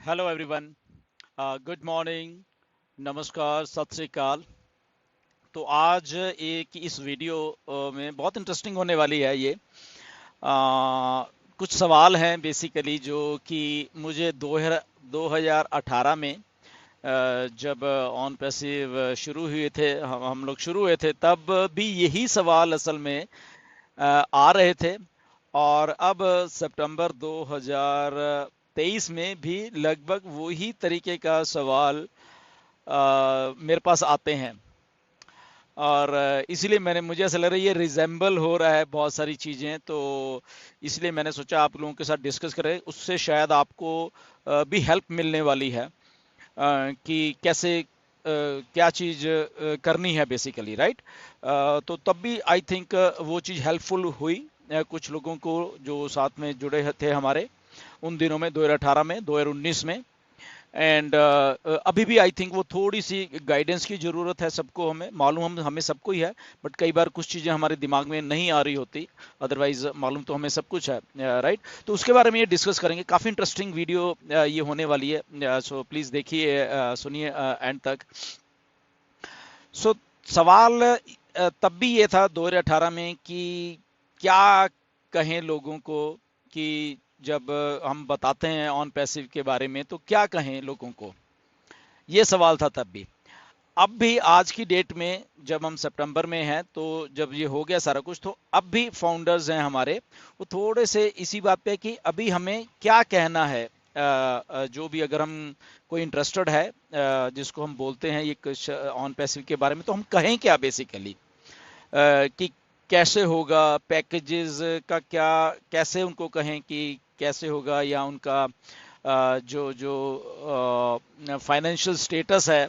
Hello everyone. Good morning. नमस्कार, सत श्री अकाल। तो आज एक इस वीडियो में बहुत इंटरेस्टिंग होने वाली है ये। कुछ सवाल हैं बेसिकली जो कि मुझे 2018 में जब ऑन पैसिव शुरू हुए थे, हम लोग शुरू हुए थे, तब भी यही सवाल असल में आ रहे थे। और अब सितंबर 2023 में भी लगभग वही तरीके का सवाल मेरे पास आते हैं। और इसलिए मुझे ऐसा लग रहा है ये रिजेंबल हो रहा है बहुत सारी चीज़ें, तो इसलिए मैंने सोचा आप लोगों के साथ डिस्कस करें, उससे शायद आपको भी हेल्प मिलने वाली है कि कैसे क्या चीज़ करनी है बेसिकली, राइट। तो तब भी आई थिंक वो चीज़ हेल्पफुल हुई कुछ लोगों को जो साथ में जुड़े थे हमारे उन दिनों में, 2018 में, 2019 में। एंड अभी भी आई थिंक वो थोड़ी सी गाइडेंस की ज़रूरत है सबको, हमें मालूम, हमें सबको ही है, बट कई बार कुछ चीज़ें हमारे दिमाग में नहीं आ रही होती। अदरवाइज मालूम तो हमें सब कुछ है, राइट। तो उसके बारे में ये डिस्कस करेंगे। काफ़ी इंटरेस्टिंग वीडियो ये होने वाली है, सो प्लीज़ देखिए, सुनिए एंड तक। सो सवाल तब भी ये था 2018 में कि क्या कहें लोगों को, कि जब हम बताते हैं ऑन पैसिव के बारे में तो क्या कहें लोगों को, ये सवाल था तब भी। अब भी आज की डेट में जब हम सितंबर में हैं, तो जब ये हो गया सारा कुछ, तो अब भी फाउंडर्स हैं हमारे, वो थोड़े से इसी बात पे कि अभी हमें क्या कहना है। जो भी अगर हम कोई इंटरेस्टेड है, जिसको हम बोलते हैं ये ऑन पैसिव के बारे में, तो हम कहें क्या बेसिकली, कि कैसे होगा पैकेजेस का, क्या कैसे उनको कहें कि कैसे होगा, या उनका जो जो फाइनेंशियल स्टेटस है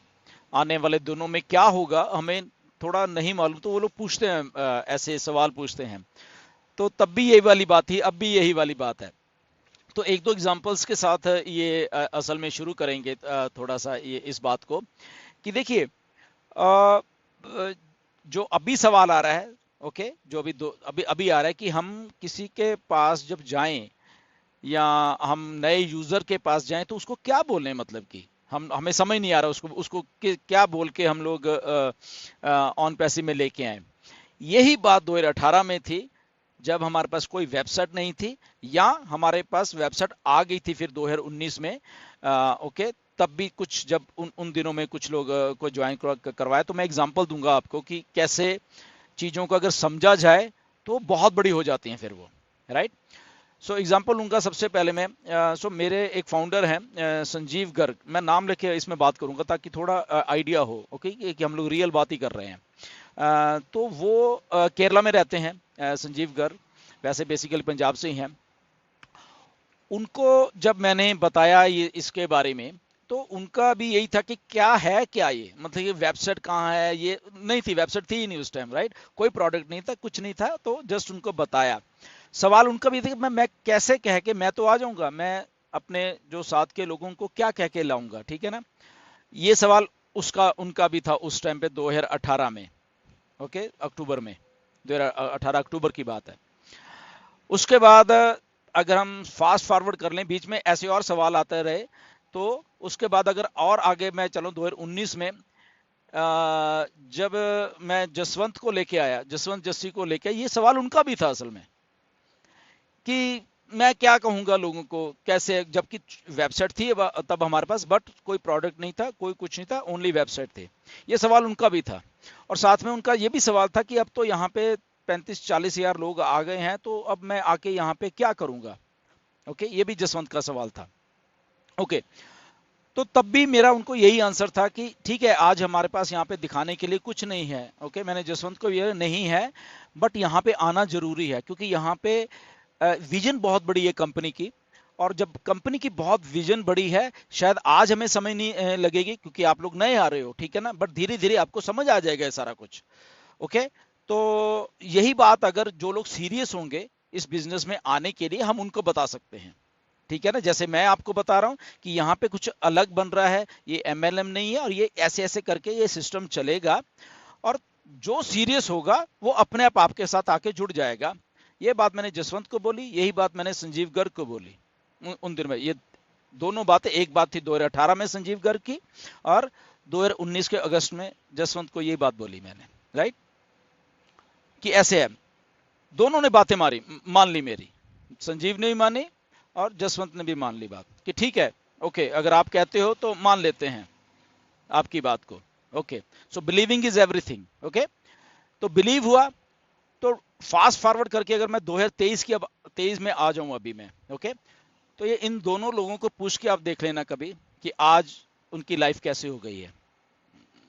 आने वाले दिनों में क्या होगा, हमें थोड़ा नहीं मालूम। तो वो लोग पूछते हैं, ऐसे सवाल पूछते हैं। तो तब भी यही वाली बात थी, अब भी यही वाली बात है। तो एक दो एग्जांपल्स के साथ ये असल में शुरू करेंगे थोड़ा सा ये इस बात को, कि देखिए जो अभी सवाल आ रहा है, ओके, जो अभी अभी आ रहा है कि हम किसी के पास जब जाएं या हम नए यूजर के पास जाएं तो उसको क्या बोलें, मतलब कि हमें समझ नहीं आ रहा उसको उसको क्या बोल के हम लोग ऑन पैसिव में लेके आए। यही बात 2018 में थी, जब हमारे पास कोई वेबसाइट नहीं थी, या हमारे पास वेबसाइट आ गई थी फिर 2019 में। ओके, तब भी कुछ जब उन उन दिनों में कुछ लोग को ज्वाइन करवाया, तो मैं एग्जांपल दूंगा आपको कि कैसे चीज़ों को अगर समझा जाए तो बहुत बड़ी हो जाती हैं फिर वो, राइट। सो एग्जांपल लूंगा सबसे पहले मैं। मेरे एक फाउंडर हैं, संजीव गर्ग, मैं नाम लेके इसमें बात करूंगा ताकि थोड़ा आइडिया हो, ओके, कि हम लोग रियल बात ही कर रहे हैं। तो वो केरला में रहते हैं, संजीव गर्ग, वैसे बेसिकली पंजाब से ही हैं। उनको जब मैंने बताया ये इसके बारे में, तो उनका भी यही था कि क्या है, क्या ये, मतलब ये वेबसाइट कहाँ है, ये नहीं थी, वेबसाइट थी ही नहीं उस टाइम, राइट। कोई प्रोडक्ट नहीं था, कुछ नहीं था, तो जस्ट उनको बताया। सवाल उनका भी था कि मैं कैसे कह के, मैं तो आ जाऊंगा, मैं अपने जो साथ के लोगों को क्या कह के लाऊंगा, ठीक है ना। ये सवाल उसका उनका भी था उस टाइम पे 2018 में, ओके, अक्टूबर में, 2018 अक्टूबर की बात है। उसके बाद अगर हम फास्ट फॉरवर्ड कर लें, बीच में ऐसे और सवाल आते रहे, तो उसके बाद अगर और आगे मैं चलूं 2019 में, जब मैं जसवंत को लेके आया, जसवंत जस्सी को लेके आया, ये सवाल उनका भी था असल में, कि मैं क्या कहूंगा लोगों को, कैसे, जबकि वेबसाइट थी तब हमारे पास, बट कोई प्रोडक्ट नहीं था, कोई कुछ नहीं था, ओनली वेबसाइट थे। ये सवाल उनका भी था। और साथ में उनका ये भी सवाल था कि अब तो यहाँ पे 35-40 हजार लोग आ गए हैं, तो अब मैं आके यहाँ पे क्या करूंगा। ओके, ये भी जसवंत का सवाल था। ओके, तो तब भी मेरा उनको यही आंसर था कि ठीक है, आज हमारे पास यहाँ पे दिखाने के लिए कुछ नहीं है। ओके, मैंने जसवंत को, ये नहीं है, बट यहाँ पे आना जरूरी है, क्योंकि यहाँ पे विजन बहुत बड़ी है कंपनी की। और जब कंपनी की बहुत विजन बड़ी है, शायद आज हमें समझ नहीं लगेगी, क्योंकि आप लोग नए आ रहे हो, ठीक है ना, बट धीरे धीरे आपको समझ आ जाएगा ये सारा कुछ। ओके, तो यही बात अगर जो लोग सीरियस होंगे इस बिजनेस में आने के लिए, हम उनको बता सकते हैं, ठीक है ना। जैसे मैं आपको बता रहा हूं कि यहाँ पे कुछ अलग बन रहा है, ये एमएलएम नहीं है, और ये ऐसे ऐसे करके ये सिस्टम चलेगा। और जो सीरियस होगा वो अपने आप आपके साथ आके जुड़ जाएगा। ये बात मैंने जसवंत को बोली, यही बात मैंने संजीव गर्ग को बोली उन दिन में। ये दोनों बातें, एक बात थी 2018 में संजीव गर्ग की, और 2019 के अगस्त में जसवंत को यही बात बोली मैंने, राइट, कि ऐसे है। दोनों ने बातें मान ली मेरी, संजीव ने भी मानी और जसवंत ने भी मान ली बात कि ठीक है, ओके, अगर आप कहते हो तो मान लेते हैं आपकी बात को। Okay, so believing is everything. Okay, तो बिलीव हुआ। तो फास्ट फॉरवर्ड करके अगर मैं 2023 की, अब 23 में आ जाऊं अभी मैं, ओके, तो ये इन दोनों लोगों को पूछ के आप देख लेना कभी कि आज उनकी लाइफ कैसे हो गई है।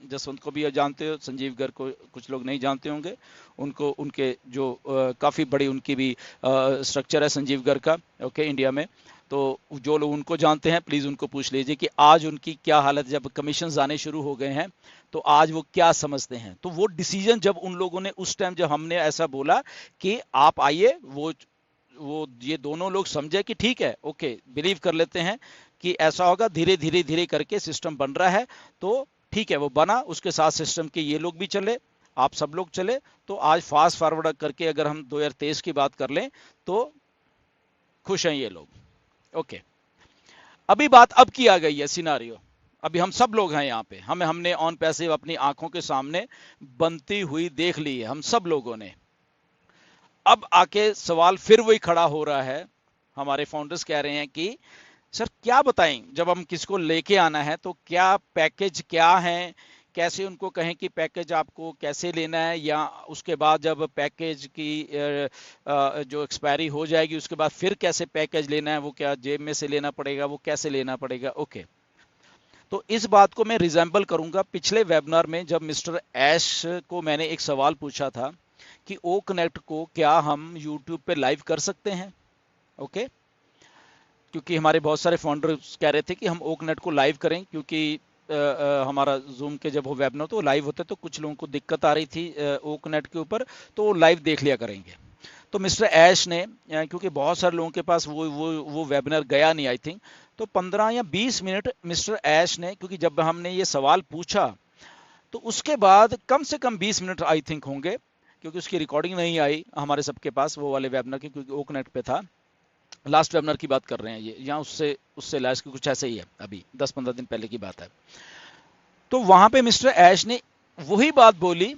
जसवंत को भी जानते हो, संजीव गर्ग को कुछ लोग नहीं जानते होंगे, उनको उनके जो काफ़ी बड़ी उनकी भी स्ट्रक्चर है संजीव गर्ग का, ओके, इंडिया में। तो जो लोग उनको जानते हैं प्लीज़ उनको पूछ लीजिए कि आज उनकी क्या हालत, जब कमीशंस आने शुरू हो गए हैं तो आज वो क्या समझते हैं। तो वो डिसीजन जब उन लोगों ने उस टाइम, जब हमने ऐसा बोला कि आप आइए, वो ये दोनों लोग समझे कि ठीक है, ओके, बिलीव कर लेते हैं कि ऐसा होगा, धीरे धीरे धीरे करके सिस्टम बन रहा है, तो ठीक है, वो बना, उसके साथ सिस्टम के ये लोग भी चले, आप सब लोग चले। तो आज फास्ट फॉरवर्ड करके अगर हम 2023 की बात कर लें तो खुश हैं ये लोग। ओके, अभी बात अब की आ गई है सिनारियो, अभी हम सब लोग हैं यहाँ पे, हमने ऑन पैसिव अपनी आंखों के सामने बनती हुई देख ली है हम सब लोगों ने। अब आके सवाल फिर वही खड़ा हो रहा है, हमारे फाउंडर्स कह रहे हैं कि सर क्या बताएं, जब हम किसको लेके आना है तो क्या पैकेज क्या है, कैसे उनको कहें कि पैकेज आपको कैसे लेना है, या उसके बाद जब पैकेज की जो एक्सपायरी हो जाएगी उसके बाद फिर कैसे पैकेज लेना है, वो क्या जेब में से लेना पड़ेगा, वो कैसे लेना पड़ेगा। ओके, तो इस बात को मैं रिजेंबल करूंगा पिछले वेबिनार में जब मिस्टर ऐश को मैंने एक सवाल पूछा था कि ओ कनेक्ट को क्या हम यूट्यूब पे लाइव कर सकते हैं। ओके, क्योंकि हमारे बहुत सारे फाउंडर्स कह रहे थे कि हम ओकनेट को लाइव करें, क्योंकि हमारा जूम के जब वो वेबिनार तो लाइव होता है तो कुछ लोगों को दिक्कत आ रही थी ओकनेट के ऊपर, तो वो लाइव देख लिया करेंगे। तो मिस्टर ऐश ने, क्योंकि बहुत सारे लोगों के पास वो वेबिनार गया नहीं आई थिंक, तो 15 या 20 मिनट मिस्टर ऐश ने, क्योंकि जब हमने ये सवाल पूछा तो उसके बाद कम से कम 20 मिनट आई थिंक होंगे, क्योंकि उसकी रिकॉर्डिंग नहीं आई हमारे सबके पास वो वाले वेबिनार की, क्योंकि ओकनेट पे था। लास्ट वेबिनार की बात कर रहे हैं ये, या उससे उससे लास्ट की कुछ ऐसे ही है, अभी 10-15 दिन पहले की बात है। तो वहां पे मिस्टर ऐश ने वही बात बोली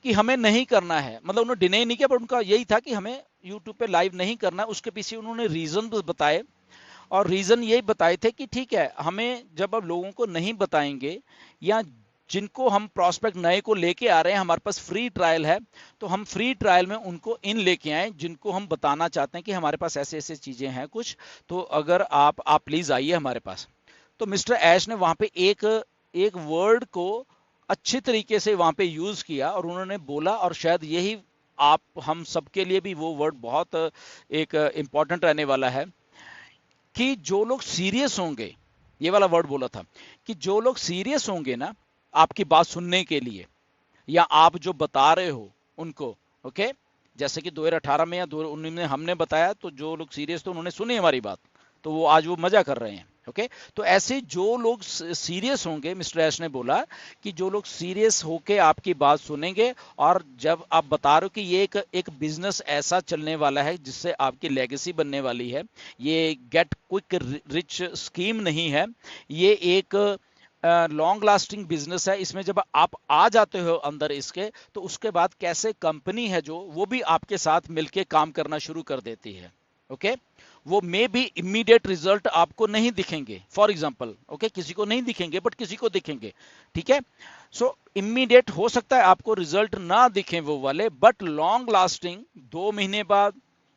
कि हमें नहीं करना है, मतलब उन्होंने डिनाई नहीं किया, पर उनका यही था कि हमें यूट्यूब पे लाइव नहीं करना। उसके पीछे उन्होंने रीजन बताए, और रीजन यही बताए थे कि ठीक है, हमें जब अब लोगों को नहीं बताएंगे, या जिनको हम प्रोस्पेक्ट नए को लेके आ रहे हैं, हमारे पास फ्री ट्रायल है, तो हम फ्री ट्रायल में उनको इन लेके आए जिनको हम बताना चाहते हैं कि हमारे पास ऐसे ऐसे चीजें हैं कुछ, तो अगर आप प्लीज आइए हमारे पास। तो मिस्टर ऐश ने वहां पे एक एक वर्ड को अच्छी तरीके से वहां पे यूज किया, और उन्होंने बोला, और शायद यही आप हम सबके लिए भी वो वर्ड बहुत एक इंपॉर्टेंट रहने वाला है, कि जो लोग सीरियस होंगे, ये वाला वर्ड बोला था, कि जो लोग सीरियस होंगे ना आपकी बात सुनने के लिए, या आप जो बता रहे हो उनको, ओके, जैसे कि 2018 में या 2019 में हमने बताया, तो जो लोग सीरियस थे उन्होंने सुनी हमारी बात, तो वो आज वो मजा कर रहे हैं। ओके, तो ऐसे जो लोग सीरियस होंगे, मिस्टर ऐश ने बोला कि जो लोग सीरियस होके आपकी बात सुनेंगे, और जब आप बता रहे हो कि ये एक बिजनेस ऐसा चलने वाला है जिससे आपकी लेगेसी बनने वाली है, ये गेट क्विक रिच स्कीम नहीं है, ये एक लॉन्ग लास्टिंग बिजनेस है, इसमें जब आप आ जाते हो अंदर इसके, तो उसके बाद कैसे कंपनी है जो वो भी आपके साथ मिलके काम करना शुरू कर देती है। ओके, वो मे भी इमीडिएट रिजल्ट आपको नहीं दिखेंगे, फॉर एग्जांपल, ओके, किसी को नहीं दिखेंगे बट किसी को दिखेंगे, ठीक है। सो इमीडिएट हो सकता है आपको रिजल्ट ना दिखे वो वाले, बट लॉन्ग लास्टिंग 2 महीने बाद,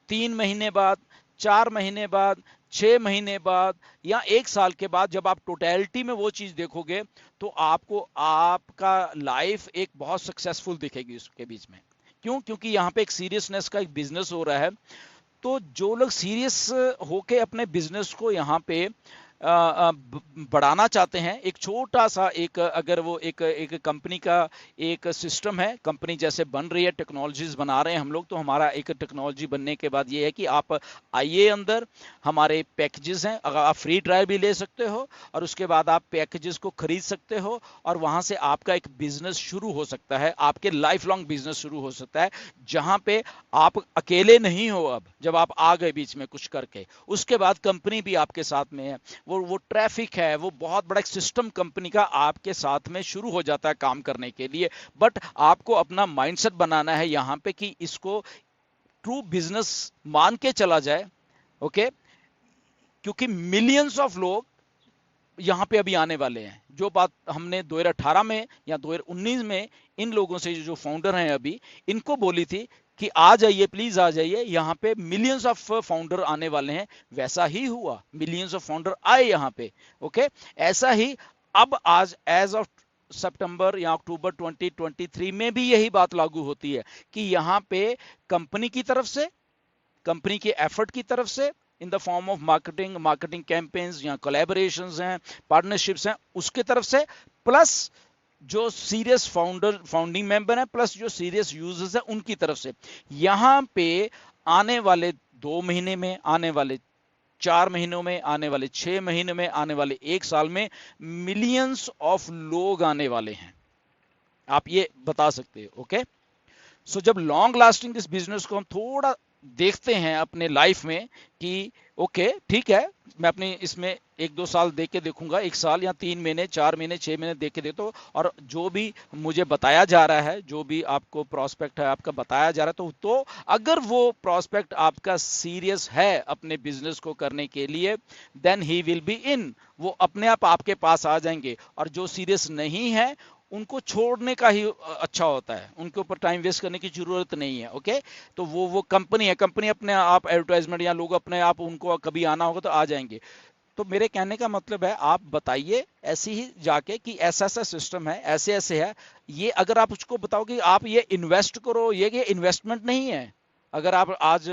3 महीने बाद, 4 महीने बाद, 6 महीने बाद, या 1 साल के बाद, जब आप टोटलिटी में वो चीज देखोगे, तो आपको आपका लाइफ एक बहुत सक्सेसफुल दिखेगी उसके बीच में। क्यों? क्योंकि यहाँ पे एक सीरियसनेस का एक बिजनेस हो रहा है। तो जो लोग सीरियस होके अपने बिजनेस को यहाँ पे बढ़ाना चाहते हैं, एक छोटा सा एक, अगर वो एक कंपनी का एक सिस्टम है, कंपनी जैसे बन रही है, टेक्नोलॉजीज बना रहे हैं हम लोग, तो हमारा एक टेक्नोलॉजी बनने के बाद ये है कि आप आइए अंदर, हमारे पैकेजेस हैं, अगर आप फ्री ट्रायल भी ले सकते हो, और उसके बाद आप पैकेजेस को खरीद सकते हो, और वहां से आपका एक बिजनेस शुरू हो सकता है, आपके लाइफ लॉन्ग बिजनेस शुरू हो सकता है, जहां पे आप अकेले नहीं हो। अब जब आप आ गए बीच में कुछ करके, उसके बाद कंपनी भी आपके साथ में है, वो ट्रैफिक है, वो बहुत बड़ा एक सिस्टम कंपनी का आपके साथ में शुरू हो जाता है काम करने के लिए। बट आपको अपना माइंडसेट बनाना है यहाँ पे कि इसको ट्रू बिजनेस मान के चला जाए। ओके, क्योंकि मिलियंस ऑफ लोग यहाँ पे अभी आने वाले हैं। जो बात हमने 2018 में या 2019 में इन लोगों से जो फाउंडर हैं अभी, इनको बोली थी कि आ जाइए, प्लीज आ जाइए, यहाँ पे मिलियंस ऑफ फाउंडर आने वाले हैं, वैसा ही हुआ, मिलियंस ऑफ फाउंडर आए यहाँ पे। ओके, ऐसा ही अब आज एज ऑफ सितंबर या अक्टूबर 2023 में भी यही बात लागू होती है कि यहाँ पे कंपनी की तरफ से, कंपनी के एफर्ट की तरफ से, in the form of marketing campaigns या कोलैबोरेशंस हैं, पार्टनरशिप्स हैं, उसके तरफ से, प्लस जो सीरियस फाउंडिंग मेंबर हैं, प्लस जो सीरियस यूजर्स हैं उनकी तरफ से, यहां पे आने वाले 2 महीने में, आने वाले 4 महीनों में, आने वाले 6 महीने में, आने वाले 1 साल में मिलियंस ऑफ लोग आने वाले हैं। आप ये बता सकते हो। ओके, सो जब लॉन्ग लास्टिंग इस बिजनेस को हम थोड़ा देखते हैं अपने लाइफ में कि ओके ठीक है, मैं अपनी इसमें 1-2 साल देख के देखूंगा, 1 साल या 3 महीने, 4 महीने, 6 महीने देख के देखता हूँ, और जो भी मुझे बताया जा रहा है, जो भी आपको प्रोस्पेक्ट है आपका बताया जा रहा है, तो अगर वो प्रोस्पेक्ट आपका सीरियस है अपने बिजनेस को करने के लिए, then he will be in, वो अपने आप आपके पास आ जाएंगे। और जो सीरियस नहीं है उनको छोड़ने का ही अच्छा होता है, उनके ऊपर टाइम वेस्ट करने की जरूरत नहीं है। ओके, तो वो कंपनी है, कंपनी अपने आप एडवर्टाइजमेंट या लोग अपने आप, उनको कभी आना होगा तो आ जाएंगे। तो मेरे कहने का मतलब है, आप बताइए ऐसे ही जाके कि ऐसा ऐसा सिस्टम है, ऐसे ऐसे है, ये अगर आप उसको बताओ कि आप ये इन्वेस्ट करो, ये इन्वेस्टमेंट नहीं है। अगर आप आज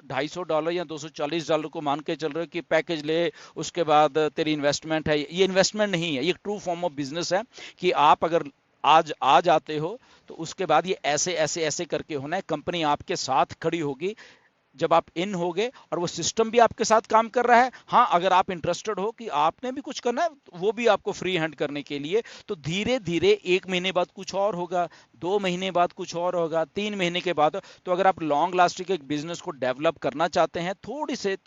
$250 या $240 को मान के चल रहे हो कि पैकेज ले, उसके बाद तेरी इन्वेस्टमेंट है, ये इन्वेस्टमेंट नहीं है, ये ट्रू फॉर्म ऑफ बिजनेस है कि आप अगर आज आ जाते हो तो उसके बाद ये ऐसे ऐसे ऐसे करके होना है, कंपनी आपके साथ खड़ी होगी जब आप इन होगे, और वो सिस्टम भी आपके साथ काम कर रहा है। हाँ, अगर आप इंटरेस्टेड हो कि आपने भी कुछ करना है, वो भी आपको फ्री हैंड करने के लिए, तो धीरे धीरे 1 महीने बाद कुछ और होगा, 2 महीने बाद कुछ और होगा, 3 महीने के बाद। तो अगर आप लॉन्ग लास्टिंग एक बिजनेस को डेवलप करना चाहते हैं, थोड़े से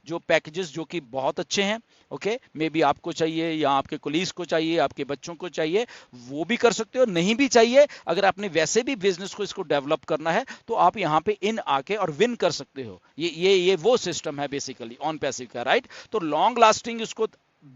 जो पैकेजेस जो कि बहुत अच्छे हैं, ओके, मे बी आपको चाहिए या आपके कोलीग्स को चाहिए, आपके बच्चों को चाहिए, वो भी कर सकते हो। नहीं भी चाहिए, अगर आपने वैसे भी बिजनेस को इसको डेवलप करना है, तो आप यहाँ पे इन आके और विन कर सकते हो। ये वो सिस्टम है बेसिकली ऑन पैसिव का, राइट। तो लॉन्ग लास्टिंग इसको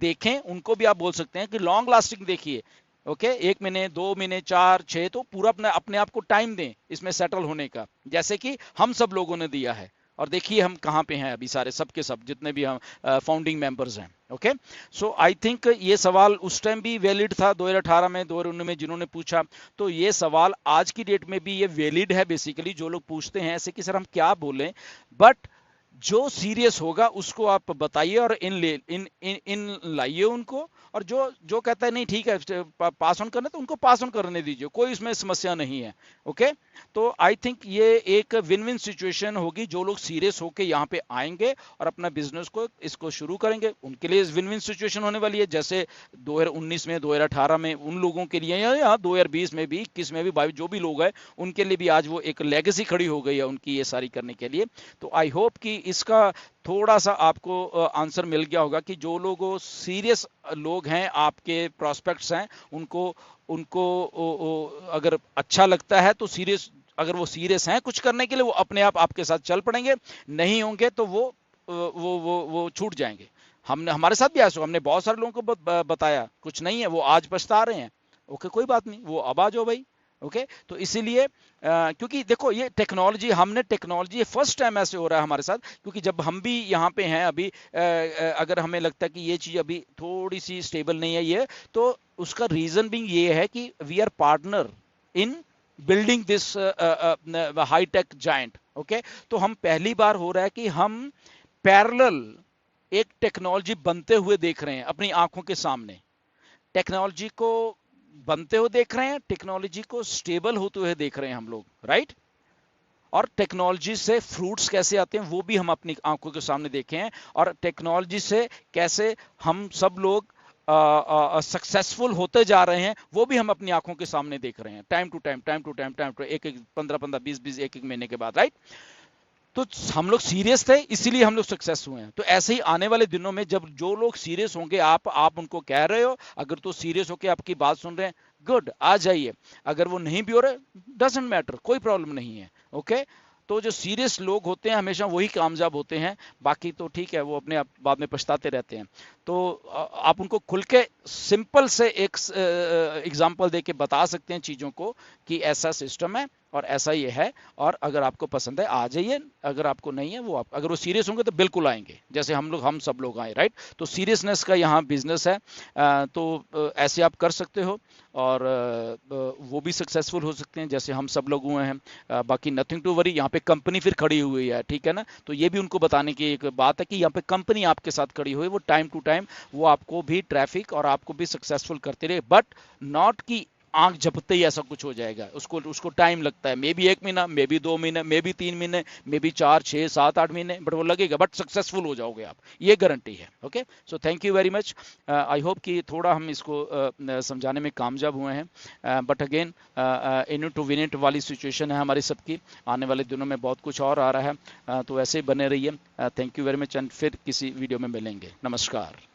देखें, उनको भी आप बोल सकते हैं कि लॉन्ग लास्टिंग देखिए। ओके, 1 महीने, 2 महीने, 4, 6, तो पूरा अपने आप को टाइम दें इसमें सेटल होने का, जैसे कि हम सब लोगों ने दिया है। और देखिए हम कहाँ पे हैं अभी, सारे सबके सब जितने भी हम फाउंडिंग मेंबर्स हैं। ओके, सो आई थिंक ये सवाल उस टाइम भी वैलिड था, 2018 में, 2019 में जिन्होंने पूछा, तो ये सवाल आज की डेट में भी ये वैलिड है। बेसिकली जो लोग पूछते हैं ऐसे कि सर हम क्या बोलें, बट जो सीरियस होगा उसको आप बताइए और इन लाइए उनको, और जो जो कहता है नहीं ठीक है पास ऑन करना, तो उनको पास ऑन करने दीजिए, कोई इसमें समस्या नहीं है। ओके, तो आई थिंक ये एक विन विन सिचुएशन होगी। जो लोग सीरियस होके यहाँ पे आएंगे और अपना बिजनेस को इसको शुरू करेंगे, उनके लिए विन विन सिचुएशन होने वाली है। जैसे 2019 में, 2018 में उन लोगों के लिए, या 2020 में भी, 21 में भी, 22 जो भी लोग हैं उनके लिए भी आज वो एक लेगेसी खड़ी हो गई है उनकी ये सारी करने के लिए। तो आई होप कि इसका थोड़ा सा आपको आंसर मिल गया होगा कि जो लोग सीरियस लोग हैं, आपके प्रोस्पेक्ट्स हैं, उनको उनको अगर अच्छा लगता है तो सीरियस, अगर वो सीरियस हैं कुछ करने के लिए, वो अपने आप आपके साथ चल पड़ेंगे। नहीं होंगे तो वो छूट जाएंगे। हमने, हमारे साथ भी ऐसा, हमने बहुत सारे लोगों को बताया, कुछ नहीं है, वो आज पछता रहे हैं। ओके, कोई बात नहीं, वो अब आ जाओ भाई। ओके, तो इसीलिए क्योंकि देखो ये टेक्नोलॉजी, हमने टेक्नोलॉजी फर्स्ट टाइम ऐसे हो रहा है हमारे साथ, क्योंकि जब हम भी यहाँ पे हैं अभी, अगर हमें लगता है कि ये चीज़ अभी थोड़ी सी स्टेबल नहीं है ये, तो उसका रीज़न भी ये है कि we are partner in building this high tech giant. Okay, तो हम पहली बार हो रहा है कि हम पैरेलल एक टेक्नोलॉजी बनते हुए देख रहे हैं अपनी आंखों के सामने। टेक्नोलॉजी को बनते हुए देख रहे हैं, टेक्नोलॉजी को स्टेबल होते हुए देख रहे हैं हम लोग, राइट। और टेक्नोलॉजी से फ्रूट्स कैसे आते हैं वो भी हम अपनी आंखों के सामने देखे हैं, और टेक्नोलॉजी से कैसे हम सब लोग सक्सेसफुल होते जा रहे हैं वो भी हम अपनी आंखों के सामने देख रहे हैं, टाइम टू टाइम, एक 15-15, 20-20, एक महीने के बाद, राइट। तो हम लोग सीरियस थे, इसीलिए हम लोग सक्सेस हुए हैं। तो ऐसे ही आने वाले दिनों में जब जो लोग सीरियस होंगे, आप उनको कह रहे हो, अगर तो सीरियस होके आपकी बात सुन रहे हैं, गुड, आ जाइए। अगर वो नहीं भी हो रहे, डजेंट मैटर, कोई प्रॉब्लम नहीं है। ओके, तो जो सीरियस लोग होते हैं हमेशा वही कामयाब होते हैं, बाकी तो ठीक है, वो अपने आप बाद में पछताते रहते हैं। तो आप उनको खुल के सिंपल से एक एग्जांपल दे के बता सकते हैं चीज़ों को कि ऐसा सिस्टम है और ऐसा ये है, और अगर आपको पसंद है आ जाइए, अगर आपको नहीं है वो आप, अगर वो सीरियस होंगे तो बिल्कुल आएंगे, जैसे हम सब लोग आए, राइट। तो सीरियसनेस का यहाँ बिजनेस है। तो ऐसे आप कर सकते हो, और वो भी सक्सेसफुल हो सकते हैं जैसे हम सब लोग हुए हैं। बाकी नथिंग टू वरी, यहाँ पे कंपनी फिर खड़ी हुई है, ठीक है ना। तो ये भी उनको बताने की एक बात है कि यहाँ पे कंपनी आपके साथ खड़ी हुई है, वो टाइम टू टाइम वो आपको भी ट्रैफिक और आपको भी सक्सेसफुल करते रहे, बट नॉट कि आंख झपकते ही ऐसा कुछ हो जाएगा। उसको उसको टाइम लगता है, मे बी 1 महीना, मे बी 2 महीने, मे बी 3 महीने, मे बी 4 6 7 8 महीने, बट वो लगेगा, बट सक्सेसफुल हो जाओगे आप, ये गारंटी है। Okay, so thank you very much. I hope कि थोड़ा हम इसको समझाने में कामयाब हुए हैं, but again in to win it वाली सिचुएशन है हमारी सबकी। आने वाले दिनों में बहुत कुछ और आ रहा है, तो ऐसे ही बने रहिए। Thank you very much, and फिर किसी वीडियो में मिलेंगे। नमस्कार।